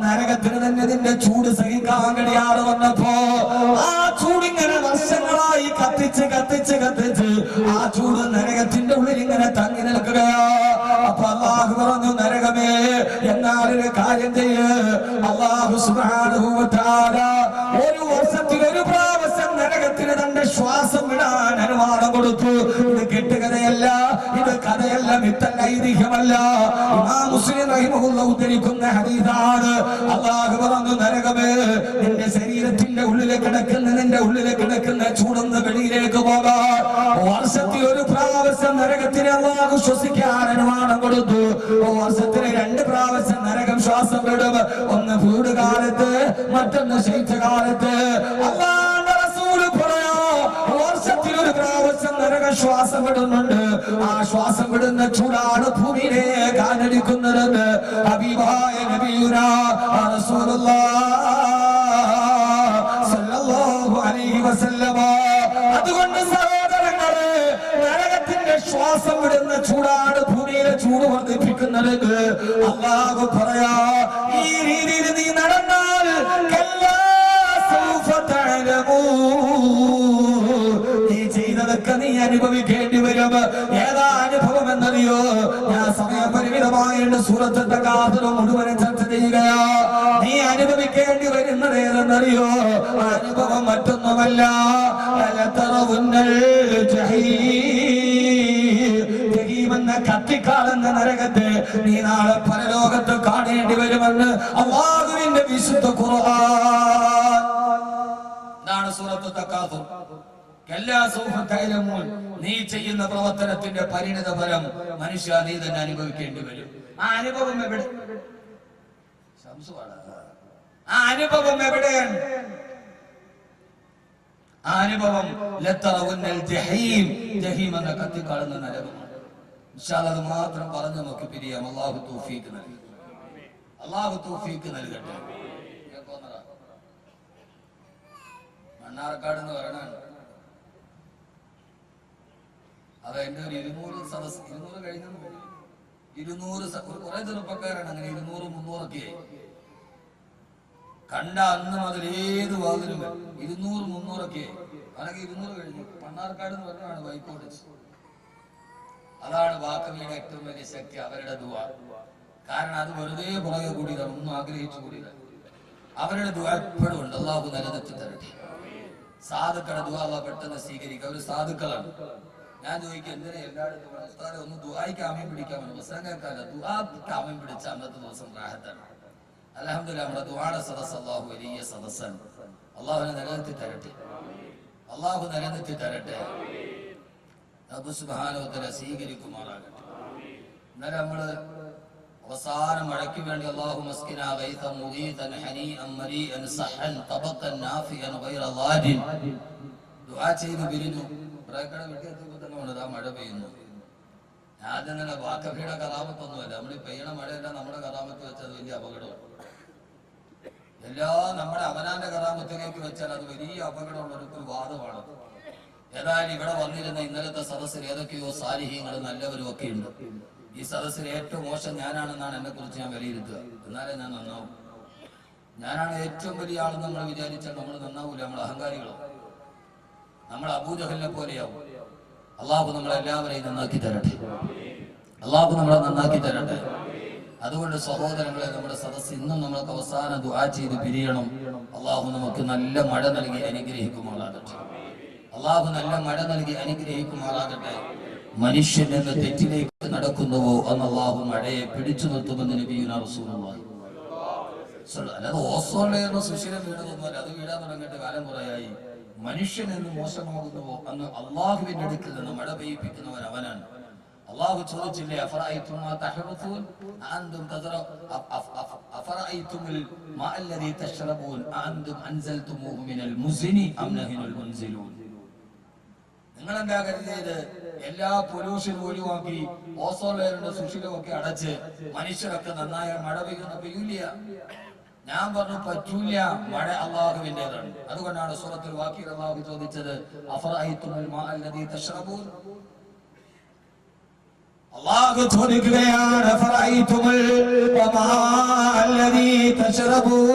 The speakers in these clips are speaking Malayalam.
നരകത്തിന് തന്നെ നിന്റെ ചൂട് സഹിക്കാൻ കഴിയാതെ വന്നപ്പോ ആ ചൂടിങ്ങനെ വർഷങ്ങളായി കത്തിച്ച് കത്തിച്ച് കത്തിച്ച് ആ ചൂട് നരകത്തിന്റെ ഉള്ളിൽ ഇങ്ങനെ തങ്ങി നിൽക്കുകയാ. അപ്പൊ അല്ലാഹു പറഞ്ഞു, നരകമേ എന്നാലൊരു കാര്യം ചെയ്യ്. അല്ലാഹു സുബ്ഹാനഹു വ തആല ഒരു വർഷത്തിൽ ഒരു പ്രാവശ്യം നരകത്തിന് തന്റെ ശ്വാസം വിടാൻ അനുവാദം കൊടുത്തു. ഇത് കെട്ടുകഥയല്ല, ഇത് കഥയല്ല, മിത്തല്ല, ഐതിഹ്യമല്ല. ഇമാം മുസ്ലിം റഹിമഹുല്ലാഹു ഉദ്ധരിക്കുന്ന ഹദീസാണ്. അല്ലാഹു പറഞ്ഞു, നരകമേ നിന്റെ ശരീരത്തിന്റെ ഉള്ളിലെ കിടക്കുന്ന നിന്റെ ഉള്ളിലെ കിടക്കുന്ന ചൂടൊന്ന് വെളിയിലേക്ക് പോകാൻ വർഷത്തിൽ ഒരു പ്രാവശ്യം നരകത്തിന് അല്ലാഹു ശ്വസിക്കാൻ അനുവാദം കൊടുത്തു. വർഷത്തിന് 2 പ്രാവശ്യം നരകം ശ്വാസം വിടും. ഒന്ന് ചൂട് കാലത്ത്, മറ്റൊന്ന് ശൈത്യകാലത്ത്. അല്ലാഹുവിന്റെ റസൂല് പറയാ, വർഷത്തിൽ ഒരു പ്രാവശ്യം നരകം ശ്വാസം വിടുന്നുണ്ട്. ആ ശ്വാസം വിടുന്ന ചൂടാണ് ഭൂമിയിലെ കാലടിക്കുന്നത്. ഹബീബായ നബിയുനാ റസൂലുള്ളാഹ് സല്ലല്ലാഹു അലൈഹി വസല്ലമ. അതുകൊണ്ട് സഹോദരങ്ങളെ, നരകത്തിന്റെ ശ്വാസം വിടുന്ന ചൂടാണ് ഭൂമിയിലെ ചൂട് വർദ്ധിപ്പിക്കുന്നത്. അല്ലാഹു പറയാ, ഈ രീതിയിൽ നീ നടന്നാൽ കല്ലാ സൗഫ തഅലമൂൻ, നീ ചെയ്തതൊക്കെ നീ അനുഭവിക്കേണ്ടി വരും. ഏതാ അനുഭവം എന്നറിയോ? ഞാൻ സമയപരിമിതമായിട്ട് സൂറത്ത് തകാസുർ മുഴുവൻ ചർച്ച ചെയ്യുകയാ. നീ അനുഭവിക്കേണ്ടി വരുന്നത് ഏതെന്നറിയോ? അനുഭവം മറ്റൊന്നുമല്ല, ജഹീമെന്ന കത്തിക്കാളുന്ന നരകത്തെ നീ നാളെ പരലോകത്ത് കാണേണ്ടി വരുമെന്ന് അല്ലാഹുവിന്റെ വിശുദ്ധ ഖുർആൻ. ഇതാണ് സൂറത്ത് തകാസുർ. നീ ചെയ്യുന്ന പ്രവർത്തനത്തിന്റെ പരിണിത ഫലം മനുഷ്യ നീ തന്നെ അനുഭവിക്കേണ്ടി വരും. ആ അനുഭവം എവിടെ? ആ അനുഭവം എവിടെയാണ്? ആ അനുഭവം ജഹീം എന്ന കത്തിക്കാളുന്ന നരകമാണ്. ഇൻഷാ അല്ലാഹ് അത് മാത്രം പറഞ്ഞു നമുക്ക് പിരിയാം. അല്ലാഹു തൗഫീഖ് നൽകട്ടെ. അല്ലാഹു തൗഫീഖ് നൽകട്ടെ. മണ്ണാർക്കാട് എന്ന് പറയണാണ്. അത് എന്റെ ഒരു 200 സദസ്, 200 കഴിഞ്ഞ 200 കുറെ ചെറുപ്പക്കാരാണ്. അങ്ങനെ 200, 300 ഒക്കെ ആയി. കണ്ട അന്ന് മുതൽ ഏത് വാതിലും 200, 300 ഒക്കെ ആയി. അതൊക്കെ 200 കഴിഞ്ഞു. മണ്ണാർക്കാട് എന്ന് പറഞ്ഞാണ് വൈക്കോട്. അതാണ് വാക്കവിയുടെ ഏറ്റവും വലിയ ശക്തി, അവരുടെ ദുആ. കാരണം അത് വെറുതെ പുറകെ കൂടിയതാണ്, ഒന്നും ആഗ്രഹിച്ചു കൂടിയതാണ്. അവരുടെ ദുആ എപ്പോഴും ഉണ്ട്. അല്ലാഹു നിലനിർത്തി തരട്ടെ. സാധുക്കളുടെ ദുആ അല്ലാഹു പെട്ടെന്ന് സ്വീകരിക്കുക. അവർ സാധുക്കളാണ്. ഞാൻ ചോദിക്കും, എന്തിനാ എല്ലായിടത്തും ഉസ്താദെ ഒന്ന് ദുആയ്ക്ക് ആമീൻ പിടിക്കാമെന്ന്. പ്രസംഗക്കാരല്ല, ദുആക്ക് ആമീൻ പിടിച്ച അന്നത്തെ ദിവസം റാഹത്താണ്. അൽഹംദുലില്ലാഹ്, നമ്മുടെ ദുആയുടെ സദസ്സ് അല്ലാഹു വലിയ സദസ്സാണ്. അല്ലാഹുവിനെ നിലനിർത്തി തരട്ടെ. അല്ലാഹു നിലനിർത്തി തരട്ടെ. റബ്ബ് സുബ്ഹാനഹു വ തആല സ്വീകരിക്കുമാറാകട്ടെ. ഇന്നലെ നമ്മള് അവസാനം മഴയ്ക്ക് വേണ്ടി അല്ലാഹു മസ്കിനാ ഗൈസൻ മുഗീതൻ ഹനീഅൻ മരീഅൻ സഹൻ തബഖൻ നാഫിയൻ ഗൈറ ളാദിൻ ദുആ ചെയ്തു പിരിഞ്ഞു. പ്രേക്കട വീട്ടിലെത്തിയപ്പോൾ തന്നെ ആ മഴ പെയ്യുന്നു. ആദ്യം തന്നെ വാക്കഫിയുടെ കറാമത്തൊന്നുമല്ല. നമ്മൾ ഈ പെയ്യണ മഴയെല്ലാം നമ്മുടെ കറാമത്ത് വെച്ചത് വലിയ അപകടമാണ്. എല്ലാം നമ്മുടെ അവനാന്റെ കറാമത്തിലേക്ക് വെച്ചാൽ അത് വലിയ അപകടമുള്ള ഒരു വാദമാണ്. ഏതായാലും ഇവിടെ വന്നിരുന്ന ഇന്നലത്തെ സദസ്സിൽ ഏതൊക്കെയോ സാലിഹ്യങ്ങൾ നല്ലവരും ഒക്കെ ഉണ്ട്. ഈ സദസ്സിൽ ഏറ്റവും മോശം ഞാനാണെന്നാണ് എന്നെ കുറിച്ച് ഞാൻ വിലയിരുത്തുക. എന്നാലേ ഞാൻ നന്നാവും. ഞാനാണ് ഏറ്റവും വലിയ ആളെന്ന് നമ്മൾ വിചാരിച്ചാൽ നമ്മൾ നന്നാവൂല. നമ്മൾ അഹങ്കാരികളോ, നമ്മൾ അബൂജഹലിനെ പോലെയാവും. അള്ളാഹു നമ്മളെല്ലാവരെയും നന്നാക്കി തരട്ടെ. അള്ളാഹു നമ്മളെ നന്നാക്കി തരട്ടെ. അതുകൊണ്ട് സഹോദരങ്ങളെ, നമ്മുടെ സദസ്സ് ഇന്നും നമ്മൾക്ക് അവസാനം ദുആ ചെയ്ത് പിരിയണം. അള്ളാഹു നമുക്ക് നല്ല മഴ നൽകി അനുഗ്രഹിക്കുമാറാകട്ടെ. അള്ളാഹു നല്ല മഴ നൽകി അനുഗ്രഹിക്കുമാറാകട്ടെ. മനുഷ്യൻ എന്ന തെറ്റിലേക്ക് നടക്കുന്നുവോ അന്ന് അള്ളാഹു മഴയെ പിടിച്ചു നിർത്തുമെന്ന് നബിയുനാ റസൂലുള്ളാഹി. അല്ലാതെ ഓസോൺ ലെയറിന് സുഷിരം വീണതൊന്നുമല്ല. അത് വീഴാൻ തുടങ്ങിയിട്ട് കാലം കുറയായി. മനുഷ്യൻ എന്ന് മോശമാകുന്നുവോ അന്ന് അള്ളാഹുവിന്റെ അടുക്കൽ നിന്ന് മഴ പെയ്യിപ്പിക്കുന്നവൻ അവനാണ്. അള്ളാഹു ചോദിച്ചില്ലേ, അഫറഅയ്തും മാ തഹറുസൂൻ അഅൻതും അഫറഅയ്തുമുൽ മാ അല്ലദീ തശ്റബൂൻ അഅൻതും അൻസൽതുമൂഹു മിനൽ മുസ്നി അം നഹ്നുൽ മുൻസിലൂൻ. നിങ്ങൾ എന്താ കരുതിയത്? എല്ലാ പൊല്യൂഷനും ഒഴിവാക്കി ഓസോൺ ലെയറിന്റെ സുഷിരമൊക്കെ അടച്ച് മനുഷ്യരൊക്കെ നന്നായ മഴ പെയ്യില്ല. ഞാൻ പറഞ്ഞു പറ്റൂല. മഴ അള്ളാഹുവിന്റേതാണ്. അതുകൊണ്ടാണ് സൂറത്തുൽ വാഖിഅ അള്ളാഹു ചോദിച്ചത്, അഫറഅയ്തുമുൽ മാ അല്ലദീ തശ്റബൂൻ. അല്ലാഹു ചോദിക്കുകയാണ് ഫറൈതുൽ വമാ അല്ലദീ തശ്റബൂൻ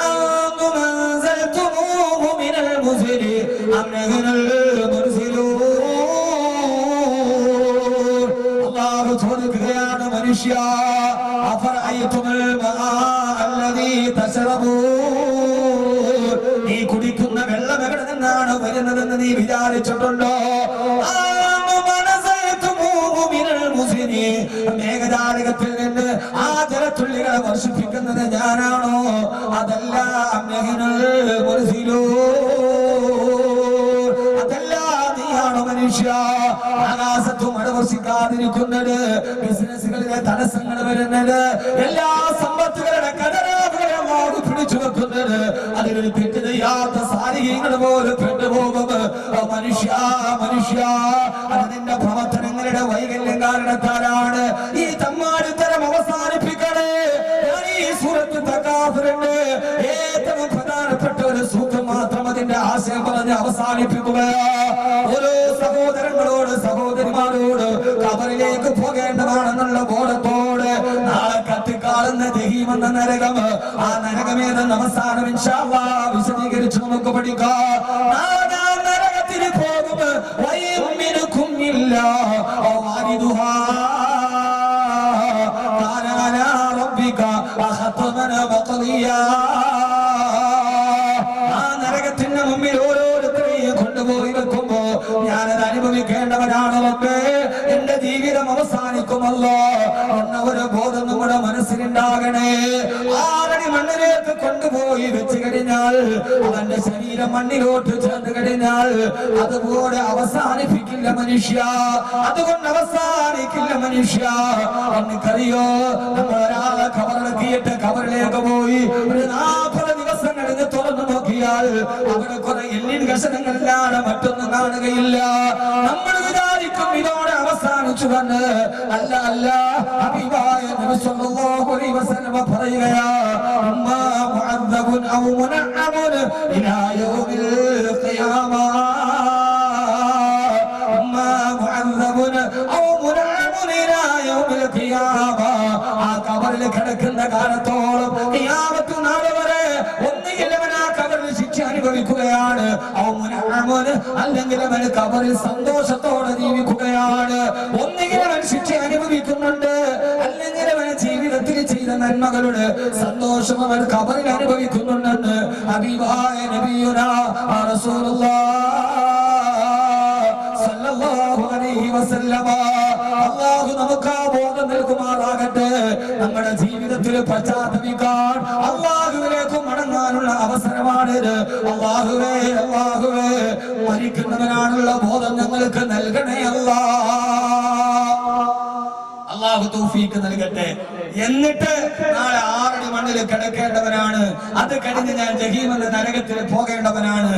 അൻതും അൻസൽതുമൂഹു മിനൽ മുസ്രി അം നഹ്നുൽ മുർസിലൂൻ. അല്ലാഹു ചോദിക്കുകയാണ് മനുഷ്യ അഫറൈതുൽ വമാ അല്ലദീ തശ്റബൂൻ നീ കുടിക്കുന്ന വെള്ളം എവിടെ നിന്നാണ് വരുന്നതെന്ന് നീ വിചാരിച്ചിട്ടുണ്ടോ? മേഘജാലകത്തിൽ നിന്ന് ആ ജലത്തുള്ളികളെ വർഷിപ്പിക്കുന്നത് ഞാനാണോ? അതല്ല, അതല്ല, നീയാണോ മനുഷ്യ? ആകാശത്ത് മഴ വർഷിക്കാതിരിക്കുന്നത്, ബിസിനസ്സുകളിലെ തടസ്സങ്ങൾ വരുന്നത്, എല്ലാ സമ്പത്തുകളുടെ കടലാവുകളെ പിടിച്ചു വെക്കുന്നത്, അതിലൊരു തെറ്റ് ചെയ്യാത്ത സാരികങ്ങൾ പോലെ പെട്ടുപോകും. മനുഷ്യ മനുഷ്യ അത് നിന്റെ പ്രവർത്തനങ്ങളുടെ വൈകല്യം കാരണത്താലാണ്. ഈ തമ്മാടിത്തരം അവസാനിപ്പിക്കണേ. ഞാൻ ഈ സൂറത്ത് തകാഫിറിന്റെ ഏറ്റവും പ്രധാനപ്പെട്ട ഒരു സൂത്രം മാത്രം അതിന്റെ ആശയം പറഞ്ഞ് അവസാനിപ്പിക്കുകയാ. ഓരോ സഹോദരങ്ങളോട് സഹോദരിമാരോട് ഖബറിലേക്ക് പോകേണ്ടതാണെന്നുള്ള ബോധത്തോട് നാളെ കത്തിക്കാളുന്ന ജഹീമെന്ന നരകം, ആ നരകമേതെന്ന് അവസാനം ഇൻഷാ അല്ലാഹ് വിശദീകരിച്ച് നമുക്ക് പഠിക്കാം. നരകത്തിന് പോകും വൈമിനുക്കും ഇല്ല വാരിദുഹാ കാന അലാ റബ്ബിക ഖത്മന വഖദിയാ. ആ നരകത്തിന്റെ മുമ്പിൽ ഓരോരുത്തരെയും കൊണ്ടുപോയി വെക്കുമ്പോ ഞാനത് അനുഭവിക്കേണ്ടവനാണ് റബ്ബേ. എന്റെ ജീവിതം അവസാനിക്കുമല്ലോ എന്ന ഒരു ബോധം നമ്മുടെ മനസ്സിലുണ്ടാകണേ. ആറടി മണ്ണിലേക്ക് കൊണ്ടുപോയി വെച്ച് കഴിഞ്ഞാൽ അവന്റെ ശരീരം മണ്ണിലോട്ട് ചേർന്ന് കഴിഞ്ഞാൽ അതുപോലെ അവസാനിപ്പിക്കില്ല മനുഷ്യ. അതുകൊണ്ട് അവസാനിക്കില്ല മനുഷ്യ. എനിക്കറിയോ, നമ്മൾ ഒരാളെ ഖബറിലെത്തിയിട്ട് ഖബറിലേക്ക് പോയി ഒരു 40 ദിവസം കഴിഞ്ഞ് തുറന്നു നോക്കിയാൽ അവിടെ കുറെ എല്ലിൻ കഷണങ്ങളിലാണ്, മറ്റൊന്നും കാണുകയില്ല. നമ്മൾ വിചാരിക്കും ഇതോടെ അവസാനിച്ചു വന്ന്. അല്ല അല്ല, ഹബീബായ നബി സല്ലല്ലാഹു അലൈഹി വസല്ലം പറയുകയാ, അമ്മാ മുഅദ്ദബുൻ ഔ മുനഅമുൻ ഇലാ യൗമിൽ ഖിയാമ. അമ്മാ മുഅദ്ദബുൻ ഔ മുനഅമുൻ ഇലാ യൗമിൽ ഖിയാമ. ആ ഖബറിൽ കിടക്കുന്ന കാലത്തോളം ഖിയാമത്ത് നാൾ വരെ ഒന്നുകിൽ അവൻ ആ ഖബറിൽ ശിക്ഷ അനുഭവിക്കുകയാണ്, അല്ലെങ്കിൽ അവൻ ഖബറിൽ സന്തോഷത്തോടെ ജീവിക്കുകയാണ്. ഒന്നുകിൽ അവൻ ശിക്ഷ അനുഭവിക്കുന്നുണ്ട്, അല്ലെങ്കിൽ അവൻ ജീവിതത്തിൽ ചെയ്ത നന്മകളുടെ സന്തോഷം അവൻ ഖബറിൽ അനുഭവിക്കുന്നുണ്ടെന്ന് ഹബീബായ നബിയുനാ റസൂലുള്ളാഹ് സല്ലല്ലാഹു അലൈഹി വസല്ലമ. അല്ലാഹു നമുക്ക് ആ ബോധം നൽകുമാറാകട്ടെ. നമ്മുടെ ജീവിതത്തിൽ പശ്ചാത്തപിക്കാൻ അല്ലാഹുവിലേക്ക് മടങ്ങാനുള്ള അവസരമാണിത്. അല്ലാഹുവേ അല്ലാഹുവേ, മരിക്കുന്നവനാണുള്ള ബോധം ഞങ്ങൾക്ക് നൽകണേ അല്ലാഹു തൗഫീഖ് നൽകട്ടെ. എന്നിട്ട് നാളെ 6 അടി മണ്ണിൽ കിടക്കേണ്ടവനാണ്, അത് കഴിഞ്ഞ് ഞാൻ ജഹീം എന്ന നരകത്തിൽ പോകേണ്ടവനാണ്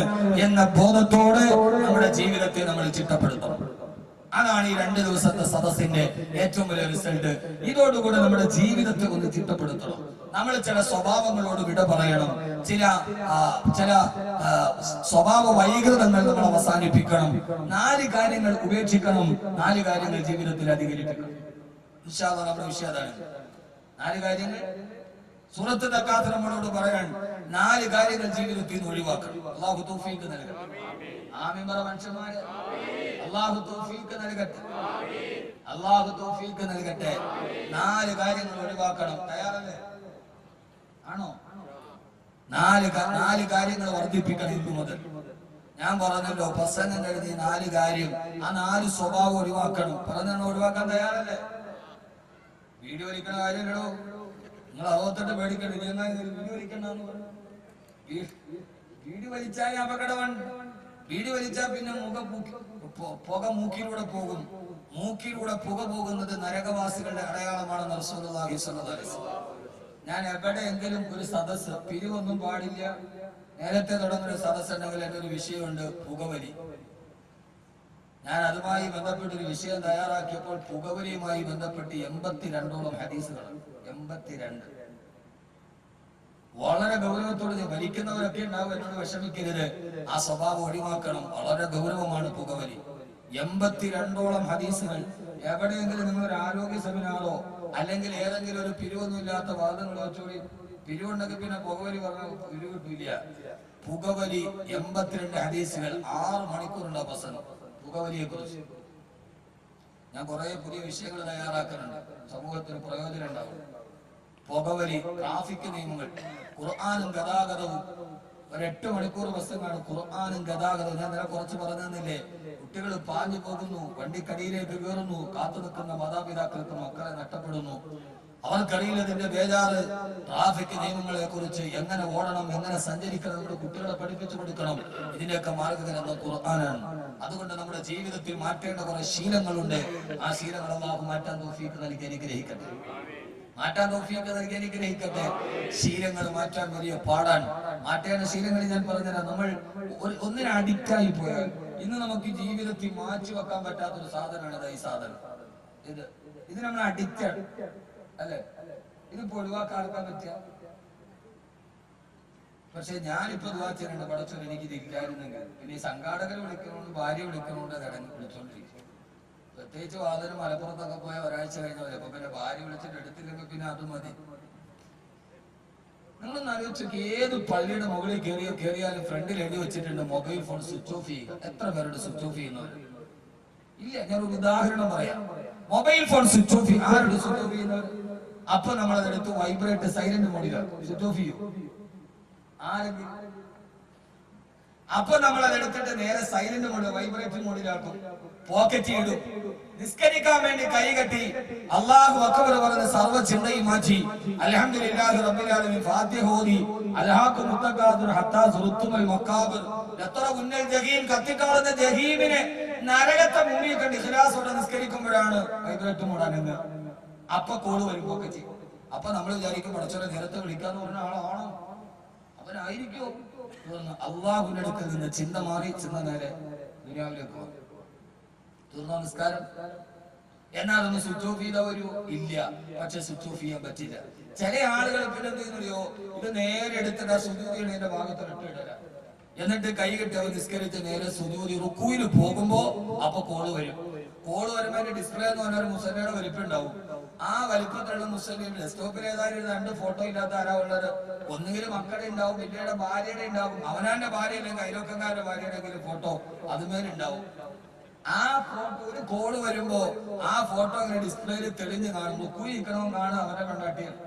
എന്ന ബോധത്തോട് നമ്മുടെ ജീവിതത്തെ നമ്മൾ ചിട്ടപ്പെടുത്തണം. അതാണ് ഈ 2 ദിവസത്തെ സദസ്സിന്റെ ഏറ്റവും വലിയ റിസൾട്ട്. ഇതോടുകൂടി നമ്മുടെ ജീവിതത്തെ ഒന്ന് ചിട്ടപ്പെടുത്തണം. നമ്മൾ ചില സ്വഭാവങ്ങളോട് വിട പറയണം. ചില സ്വഭാവ വൈകൃതങ്ങൾ നമ്മൾ അവസാനിപ്പിക്കണം. 4 കാര്യങ്ങൾ ഉപേക്ഷിക്കണം. 4 കാര്യങ്ങൾ ജീവിതത്തിൽ അധികരിപ്പിക്കണം. ഇൻഷാ അല്ലാഹ് നമ്മുടെ വിഷയം അതാണ്. 4 കാര്യങ്ങൾ സൂറത്ത് തകാത്ത് നമ്മളോട് പറയാൻ 4 കാര്യങ്ങൾ ജീവിതത്തിൽ നിന്ന് ഒഴിവാക്കണം. അല്ലാഹു തൗഫീഖ് നൽകട്ടെ. ആമീൻ പറ മനുഷ്യന്മാരെ. അല്ലാഹു തൗഫീഖ് നൽകട്ടെ. അല്ലാഹു തൗഫീഖ് നൽകട്ടെ. 4 കാര്യങ്ങൾ ഒഴിവാക്കണം. തയ്യാറല്ലേ? ആണോ? 4 കാര്യങ്ങൾ വർദ്ധിപ്പിക്കണം ഇന്നു മുതൽ. ഞാൻ പറഞ്ഞല്ലോ, പ്രസംഗം എഴുതി 4 കാര്യം, ആ 4 സ്വഭാവം ഒഴിവാക്കണം. പറഞ്ഞാണ് ഒഴിവാക്കാൻ തയ്യാറല്ലേ? വീഡിയോ വലിക്കണ കാര്യങ്ങളോ നിങ്ങൾ അറുപത്തെട്ട് പേടിക്കണം. വീഡിയോ വലിക്കണ്ടെന്ന് പറഞ്ഞു. വീഡിയോ വലിച്ചാൽ അപകടമാണ്. വീഡിയോ വലിച്ചാൽ പിന്നെ പുക മൂക്കിലൂടെ പോകും. മൂക്കിലൂടെ പുക പോകുന്നത് നരകവാസികളുടെ അടയാളമാണെന്ന് റസൂലുള്ളാഹി സ്വല്ലല്ലാഹു അലൈഹി വസല്ലം. ഞാൻ എവിടെയെങ്കിലും ഒരു സദസ്സ്, പിരിവൊന്നും പാടില്ല, നേരത്തെ തുടങ്ങുന്ന സദസ്സ് ഉണ്ടെങ്കിൽ എൻ്റെ ഒരു വിഷയമുണ്ട്, പുകവലി. ഞാൻ അതുമായി ബന്ധപ്പെട്ടൊരു വിഷയം തയ്യാറാക്കിയപ്പോൾ പുകവലിയുമായി ബന്ധപ്പെട്ട് 82ഓളം ഹദീസുകൾ. 82. വളരെ ഗൗരവത്തോടെ വലിക്കുന്നവരൊക്കെ ഉണ്ടാവും, എന്നോട് വിഷമിക്കരുത്. ആ സ്വഭാവം ഒഴിവാക്കണം. വളരെ ഗൗരവമാണ് പുകവലി. 82ഓളം ഹദീസുകൾ. എവിടെയെങ്കിലും നിങ്ങളൊരു ആരോഗ്യ സെമിനാറോ അല്ലെങ്കിൽ ഏതെങ്കിലും ഒരു പിരിവൊന്നുമില്ലാത്ത വാദങ്ങൾ വെച്ചോടി. പിരിവുണ്ടെങ്കിൽ പിന്നെ പുകവലി പറഞ്ഞ പിരിവ് കിട്ടില്ല. പുകവലി 82 ഹദീസുകൾ, 6 മണിക്കൂറുണ്ടാവും പ്രസംഗം പുകവലിയെ കുറിച്ച്. ഞാൻ കുറെ പുതിയ വിഷയങ്ങൾ തയ്യാറാക്കുന്നുണ്ട്, സമൂഹത്തിന് പ്രയോജനം ഉണ്ടാവും. പുകവലി, ട്രാഫിക് നിയമങ്ങൾ, ഖുർആനും ഗതാഗതവും. ഒരു 8 മണിക്കൂർ പ്രസംഗമാണ് ഖുർആനും ഗതാഗതവും. ഞാൻ നിന്നെ കുറച്ച് പറഞ്ഞില്ലേ, കുട്ടികൾ പാഞ്ഞു പോകുന്നു, വണ്ടിക്കടിയിലേക്ക് കയറുന്നു, കാത്തു നിൽക്കുന്ന മാതാപിതാക്കൾക്ക് മക്കളെ നഷ്ടപ്പെടുന്നു. അവർക്കറിയില്ല ഇതിന്റെ ബേജാറ്. ട്രാഫിക് നിയമങ്ങളെ കുറിച്ച്, എങ്ങനെ ഓടണം, എങ്ങനെ സഞ്ചരിക്കണം, നമ്മുടെ കുട്ടികളെ പഠിപ്പിച്ചു കൊടുക്കണം. ഇതിന്റെയൊക്കെ മാർഗ്ഗങ്ങൾ എന്ന ഖുർആനാണ്. അതുകൊണ്ട് നമ്മുടെ ജീവിതത്തിൽ മാറ്റേണ്ട കുറെ ശീലങ്ങളുണ്ട്. ആ ശീലങ്ങൾ അല്ലാഹു മാറ്റാൻ തൗഫീഖ് നൽകി അനുഗ്രഹിക്കട്ടെ. മാറ്റാൻ തൗഫീഖ് നൽകി അനുഗ്രഹിക്കട്ടെ. ശീലങ്ങൾ മാറ്റാൻ വലിയ പാടാണ്. മാറ്റേണ്ട ശീലങ്ങൾ ഞാൻ പറഞ്ഞുതരാം. നമ്മൾ ഒന്നിനെ അഡിക്റ്റായി പോയാൽ ഇന്ന് നമുക്ക് ജീവിതത്തിൽ മാറ്റി വെക്കാൻ പറ്റാത്തൊരു സാധനമാണ് ഈ സാധനം. ഇത് നമ്മൾ അഡിക്റ്റാണ് അല്ലെ? ഇതിപ്പോ ഒഴിവാക്കാൻ പറ്റിയ. പക്ഷെ ഞാനിപ്പോ ദുആ ചെയ്യുന്നുണ്ട്, പടച്ചോൻ എനിക്ക് തിരിക്കായിരുന്നെങ്കിൽ. പിന്നെ ഈ സംഘാടകർ വിളിക്കണോണ്ട്, ഭാര്യ വിളിക്കണോണ്ട് കിടന്ന് വിളിച്ചോണ്ടിരിക്കും. പ്രത്യേകിച്ച് വാതിന് മലപ്പുറത്തൊക്കെ പോയ ഒരാഴ്ച കഴിഞ്ഞ അപ്പൊ പിന്നെ ഭാര്യ വിളിച്ചിട്ട് എടുത്തില്ലെങ്കിൽ പിന്നെ അത് മതി. നിങ്ങളൊന്ന് ആലോചിച്ചു, ഏത് പള്ളിയുടെ മുകളിൽ കയറിയാലും ഫ്രണ്ടിൽ എഴുതി വെച്ചിട്ടുണ്ട് മൊബൈൽ ഫോൺ സ്വിച്ച് ഓഫ് ചെയ്യുക. എത്ര പേരുടെ സ്വിച്ച് ഓഫ് ചെയ്യുന്നവർ ഇല്ല? ഞാൻ ഒരു ഉദാഹരണം പറയാം. മൊബൈൽ ഫോൺ സ്വിച്ച് ഓഫ് ചെയ്യും. ആരുടെ സ്വിച്ച് ഓഫ് ചെയ്യുന്നവർ? അപ്പൊ നമ്മളതെടുത്ത് വൈബ്രേറ്റ് സൈലന്റ് മോഡിലാണ് സ്വിച്ച് ഓഫ് ചെയ്യും. ആരെങ്കിലും അപ്പൊ നമ്മൾ അതെടുത്തിട്ട് നേരെ സൈലന്റ് മോഡ്, വൈബ്രേറ്റ് മോഡിലാക്കും, പോക്കറ്റിൽ ഇടും. നിസ്കരിക്കാൻ വേണ്ടി കൈ കെട്ടി അല്ലാഹു അക്ബർ പറഞ്ഞ് സർവ്വ ചിന്തയും മാറ്റി അൽഹംദുലില്ലാഹി റബ്ബിൽ ആലമീൻ ഫാത്തിഹ ഓതി അൽഹാഖു മുത്തഖാദിർ ഹത്താ സുറുത്തുൽ മഖാബിർ. എത്ര ഉന്നൽ ജഹീം, കത്തിക്കാളുന്ന ജഹീമിനെ, നരകത്തെ മുന്നിൽ കണ്ട് ഇഖ്ലാസോടെ നിസ്കരിക്കുമ്പോഴാണ് വൈബ്രേറ്റ് മോഡാണെന്ന്. അപ്പൊ കോള് വരും പോക്കറ്റി. അപ്പൊ നമ്മൾ വിചാരിക്കും പടച്ചോനെ നേരത്തെ വിളിക്കാന്ന് പറഞ്ഞ ആളാണോ, അവനായിരിക്കോ? അള്ളാഹുവിന്റെ അടുക്കൽ നിന്ന് ചിന്ത മാറി ചിന്ത നേരെ ദുനിയാവിലേക്ക് പോകും. തീർന്നോ നിസ്കാരം? എന്നാൽ ഒന്ന് സ്വിച്ച് ഓഫ് ചെയ്താൽ വരൂ? ഇല്ല. പക്ഷെ സ്വിച്ച് ഓഫ് ചെയ്യാൻ പറ്റില്ല. ചില ആളുകൾ പിന്നെ എന്ത് ചെയ്യുന്നറിയോ, ഇത് നേരെ എടുത്തിട്ട് സുജൂദിയുടെ ഭാഗത്ത് ഇട്ടിടല. എന്നിട്ട് കൈ കെട്ടി അവർ നിസ്കരിച്ച് നേരെ സുജൂദി റുക്കൂയിൽ പോകുമ്പോ അപ്പൊ കോള് വരും. കോള് വരുമ്പോ അതിന്റെ ഡിസ്പ്ലേ എന്ന് പറഞ്ഞാൽ മുസല്ലയുടെ വലിപ്പം ഉണ്ടാവും. ആ വലിപ്പത്തിലുള്ള മുസ്ലിം ഡെസ്ക്ടോപ്പിൽ ഏതായാലും 2 ഫോട്ടോ ഇല്ലാത്ത ആരാ ഉള്ളത്? ഒന്നുകിലും മക്കളുടെ ഉണ്ടാവും, പിന്നീട് ഭാര്യയുടെ ഉണ്ടാവും, അവനാന്റെ ഭാര്യ അല്ലെങ്കിൽ അയലോക്കക്കാരുടെ ഭാര്യയുടെ ഫോട്ടോ അതുമേലുണ്ടാവും. ആ ഫോട്ടോ ഒരു കോള് വരുമ്പോ ആ ഫോട്ടോ ഇങ്ങനെ ഡിസ്പ്ലേയിൽ തെളിഞ്ഞ് കാണും. കുഴി നിൽക്കണമെന്ന് കാണാൻ അവരെ കണ്ടാട്ടിയാണ്.